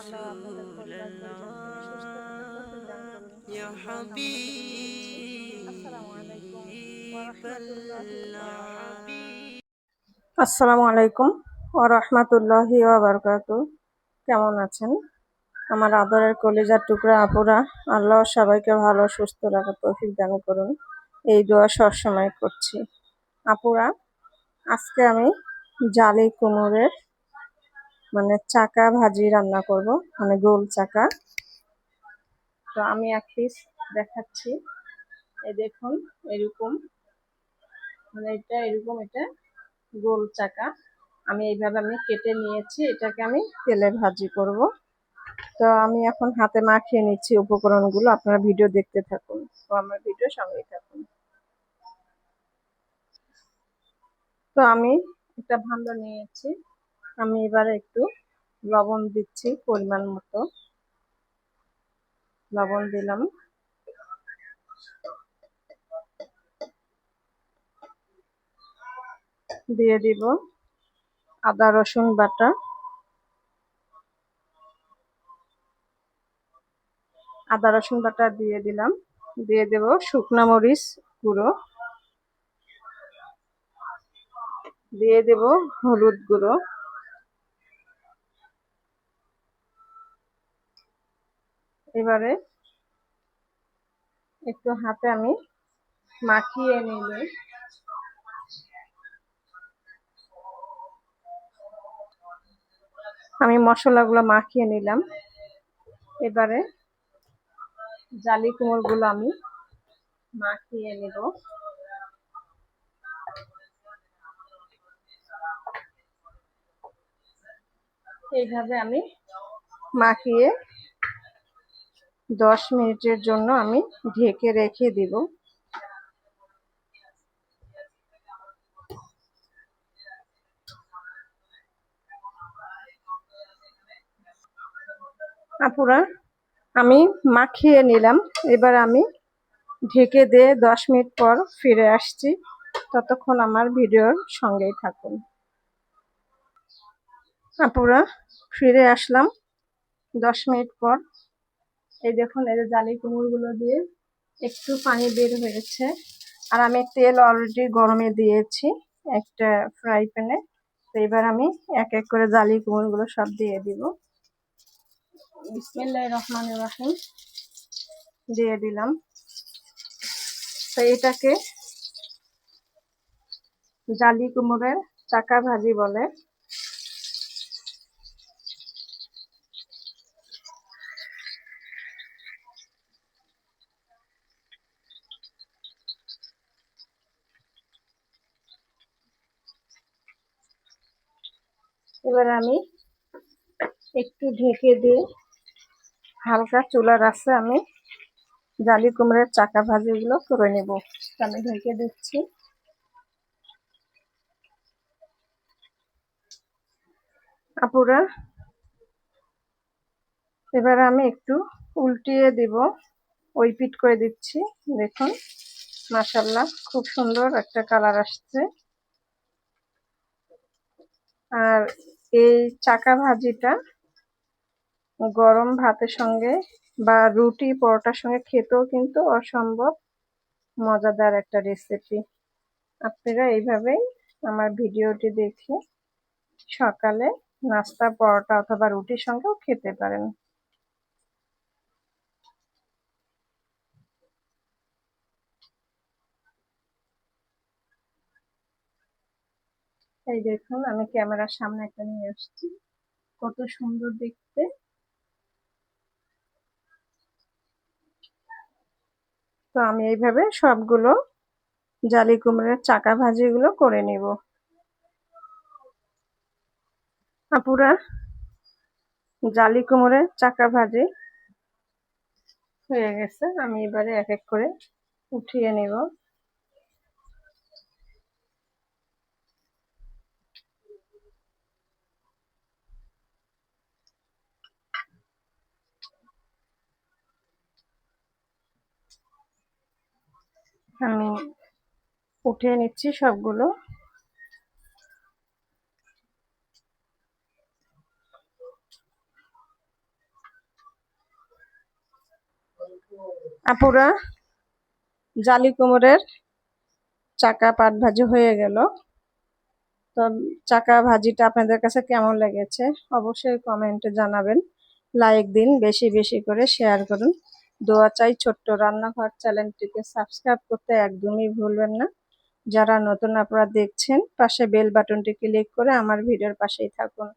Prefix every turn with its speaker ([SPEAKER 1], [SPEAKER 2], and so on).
[SPEAKER 1] আল্লাহ আপনাদের পরিবার পরিজনকে সুস্থ রাখার তৌফিক দান করুন,
[SPEAKER 2] يا
[SPEAKER 1] এই দোয়া কামনা করে বিদায় নিচ্ছি। আসসালামু আলাইকুম ওয়া
[SPEAKER 2] حبيب
[SPEAKER 1] রাহমাতুল্লাহি ওয়া বারাকাতুহু।
[SPEAKER 2] الله.
[SPEAKER 1] আসসালামু আলাইকুম ওয়া রাহমাতুল্লাহি ওয়া বারাকাতুহু। কেমন আছেন আমার আদরের কলিজার টুকরা আপুরা? আল্লাহ সবাইকে ভালো সুস্থ রাখার তৌফিক দান করুন, এই দোয়া সবসময় করছি। আপুরা, আজকে আমি জালি কুমড়ের চাকা ভাজি রান্না করব, গোল চাকা। তো আমি এক পিস দেখাচ্ছি। এই দেখুন, এরকম এটা গোল চাকা। আমি কেটে নিয়েছি, এটাকে আমি তেলে ভাজি করব। তো আমি এখন হাতে মাখিয়ে নিচ্ছি উপকরণগুলো। আপনারা ভিডিও দেখতে থাকুন ও আমার ভিডিও সঙ্গেই থাকুন। তো আমি একটা ভান্ডা নিয়েছি, আমি এবারে একটু লবণ দিচ্ছি, পরিমাণ মতো লবণ দিলাম। দিয়ে দিব আদা রসুন বাটা, দিয়ে দিলাম। দিয়ে দেব শুকনা মরিচ গুঁড়ো, দিয়ে দেব হলুদ গুঁড়ো, এবারে একটু হাতে আমি মাখিয়ে নিলে আমি মশলাগুলো মাখিয়ে নিলাম। এবারে জালি কুমড়গুলো আমি মাখিয়ে নেব। এইভাবে আমি মাখিয়ে 10 মিনিটের জন্য আমি ঢেকে রেখে দিব। আপুরা, আমি মাখিয়ে নিলাম। এবার আমি ঢেকে দিয়ে 10 মিনিট পর ফিরে আসছি। ততক্ষণ আমার ভিডিওর সঙ্গেই থাকুন। আপুরা, ফিরে আসলাম 10 মিনিট পর। এই দেখুন, এই যে জালি কুমড়গুলো দিয়ে একটু পানি বের হয়েছে। আর আমি তেল অলরেডি গরমে দিয়েছি একটা ফ্রাই প্যানে। তো এবার আমি এক এক করে জালি কুমড়গুলো সব দিয়ে দিব। বিসমিল্লাহির রহমানির রহিম দিয়ে দিলাম। তো এটাকে জালি কুমড়ের চাকা ভাজি বলে। এবার আমি একটু ঢেকে দিয়ে হালকা চুলার আঁচে আমি জালি কুমড়ের চাকা ভাজিগুলো করে নেব। আমি ঢেকে দিচ্ছি। আপুরা, এবার আমি একটু উল্টিয়ে দিব, ওই পিঠ করে দিচ্ছি। দেখুন, মাশাআল্লাহ খুব সুন্দর একটা কালার আসছে। আর এই চাকা ভাজিটা গরম ভাতের সঙ্গে বা রুটি পরোটার সঙ্গে খেতেও কিন্তু অসম্ভব মজাদার একটা রেসিপি। আপনারা এইভাবেই আমার ভিডিওটি দেখে সকালে নাস্তা, পরোটা অথবা রুটির সঙ্গেও খেতে পারেন। এই দেখুন, আমি ক্যামেরার সামনে একটা নিয়ে আসছি, কত সুন্দর দেখতে। তো আমি এইভাবে সবগুলো জালি কুমড়োর চাকা ভাজিগুলো করে নিব। আপুরা, জালি কুমড়োর চাকা ভাজি হয়ে গেছে। আমি এবারে এক এক করে উঠিয়ে নিব। আমি উঠিয়ে নিচ্ছি সবগুলো। আপুরা, জালি কুমড়ের চাকা পাট ভাজি হয়ে গেল। তো চাকা ভাজিটা আপনাদের কাছে কেমন লেগেছে অবশ্যই কমেন্টে জানাবেন। লাইক দিন, বেশি বেশি করে শেয়ার করুন। দোয়া চাই। ছোট্ট রান্নাঘর চ্যানেলটিকে সাবস্ক্রাইব করতে একদমই ভুলবেন না। যারা নতুন আপনারা দেখছেন, পাশে বেল বাটনটি ক্লিক করে আমার ভিডিওর পাশেই থাকুন।